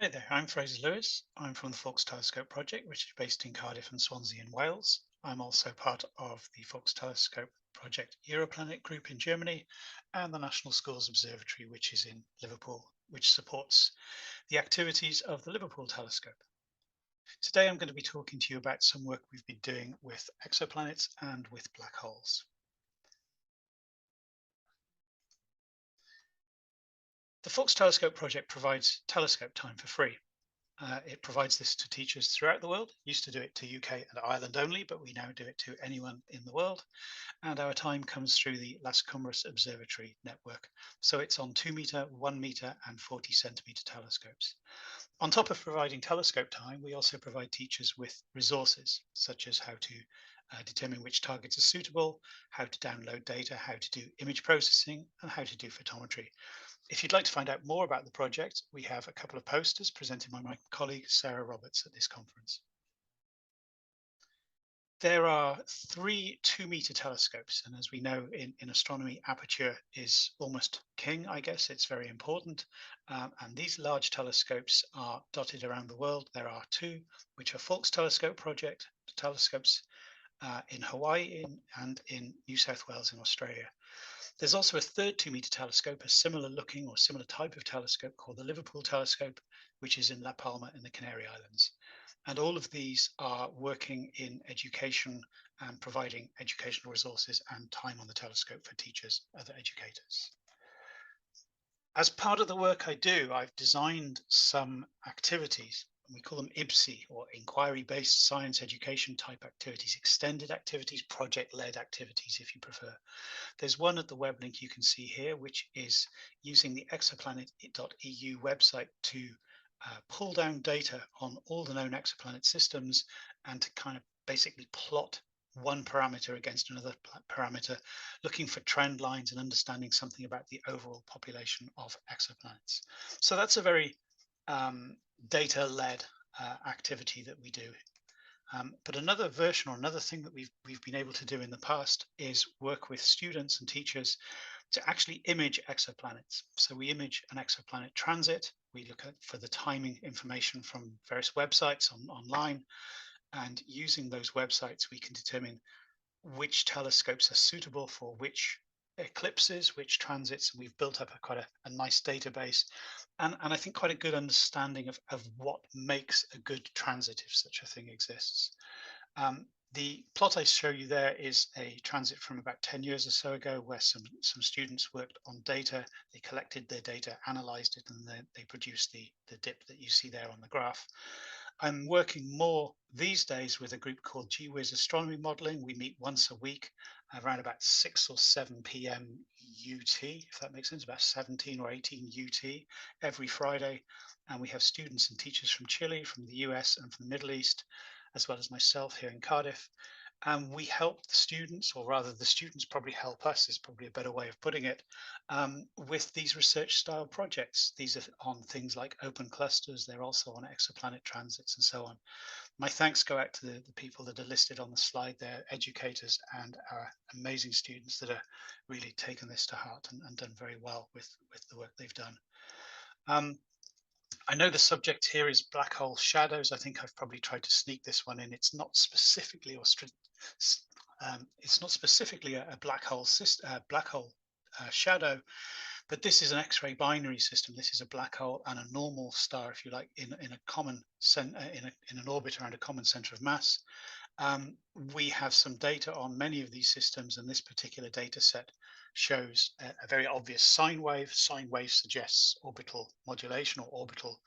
Hey there, I'm Fraser Lewis. I'm from the Faulkes Telescope Project, which is based in Cardiff and Swansea in Wales. I'm also part of the Faulkes Telescope Project Europlanet group in Germany and the National Schools Observatory, which is in Liverpool, which supports the activities of the Liverpool Telescope. Today, I'm going to be talking to you about some work we've been doing with exoplanets and with black holes. The Faulkes Telescope Project provides telescope time for free. It provides this to teachers throughout the world. Used to do it to UK and Ireland only, but we now do it to anyone in the world. And our time comes through the Las Cumbres Observatory network. So it's on 2 meter, 1 meter, and 40 centimeter telescopes. On top of providing telescope time, we also provide teachers with resources, such as how to determine which targets are suitable, how to download data, how to do image processing, and how to do photometry. If you'd like to find out more about the project, we have a couple of posters presented by my colleague Sarah Roberts at this conference. There are three 2 meter telescopes, and as we know in astronomy, aperture is almost king, I guess. It's very important. And these large telescopes are dotted around the world. There are two, which are Faulkes Telescope Project telescopes in Hawaii and in New South Wales in Australia. There's also a third 2 meter telescope, a similar looking or similar type of telescope called the Liverpool Telescope, which is in La Palma in the Canary Islands. And all of these are working in education and providing educational resources and time on the telescope for teachers, other educators. As part of the work I do, I've designed some activities. We call them IBSI, or inquiry-based science education type activities, extended activities, project-led activities, if you prefer. There's one at the web link you can see here, which is using the exoplanet.eu website to pull down data on all the known exoplanet systems and to kind of basically plot one parameter against another parameter, looking for trend lines and understanding something about the overall population of exoplanets. So that's a very data-led activity that we do. But another version or another thing that we've been able to do in the past is work with students and teachers to actually image exoplanets. So we image an exoplanet transit. We look at for the timing information from various websites online, and using those websites, we can determine which telescopes are suitable for which eclipses, which transits. We've built up a nice database and I think quite a good understanding of what makes a good transit if such a thing exists. The plot I show you there is a transit from about 10 years or so ago where some students worked on data. They collected their data, analyzed it, and they produced the dip that you see there on the graph. I'm working more these days with a group called GWIS Astronomy Modeling. We meet once a week around about 6 or 7 p.m. UT, if that makes sense, about 17 or 18 UT every Friday. And we have students and teachers from Chile, from the US, and from the Middle East, as well as myself here in Cardiff. And we help the students, or rather, the students probably help us, is probably a better way of putting it, with these research style projects. These are on things like open clusters, they're also on exoplanet transits and so on. My thanks go out to the people that are listed on the slide there, educators and our amazing students that are really taken this to heart and done very well with the work they've done. I know the subject here is black hole shadows. I think I've probably tried to sneak this one in. It's not specifically it's not specifically a black hole shadow, but this is an X-ray binary system. This is a black hole and a normal star, if you like, in a common in an orbit around a common center of mass. We have some data on many of these systems, and this particular data set shows a very obvious sine wave. Sine wave suggests orbital modulation or orbital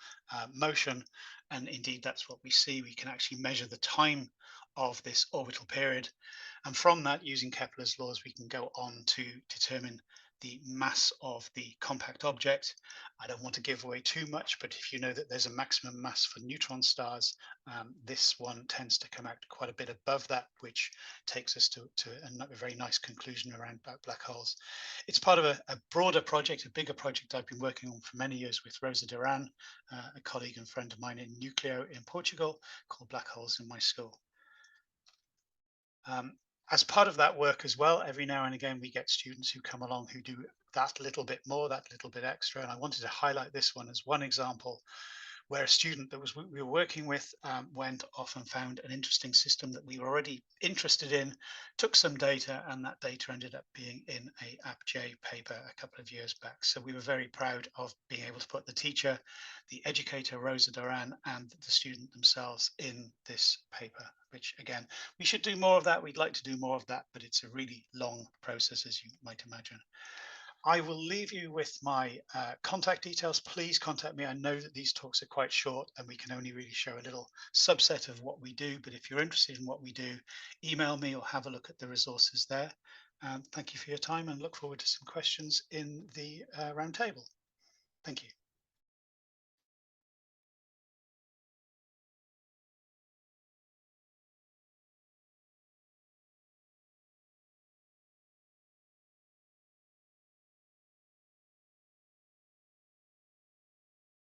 motion, and indeed that's what we see. We can actually measure the time of this orbital period, and from that, using Kepler's laws, we can go on to determine the mass of the compact object. I don't want to give away too much, but if you know that there's a maximum mass for neutron stars, this one tends to come out quite a bit above that, which takes us to a very nice conclusion around black holes. It's part of a broader project, a bigger project I've been working on for many years with Rosa Duran, a colleague and friend of mine in Nucleo in Portugal, called Black Holes in My School. As part of that work as well, every now and again we get students who come along who do that little bit more, that little bit extra. And I wanted to highlight this one as one example where a student that we were working with went off and found an interesting system that we were already interested in, took some data, and that data ended up being in a AppJ paper a couple of years back. So we were very proud of being able to put the teacher, the educator, Rosa Duran, and the student themselves in this paper, which again, we should do more of that. We'd like to do more of that, but it's a really long process, as you might imagine. I will leave you with my contact details. Please contact me. I know that these talks are quite short and we can only really show a little subset of what we do. But if you're interested in what we do, email me or have a look at the resources there. Thank you for your time and look forward to some questions in the roundtable. Thank you.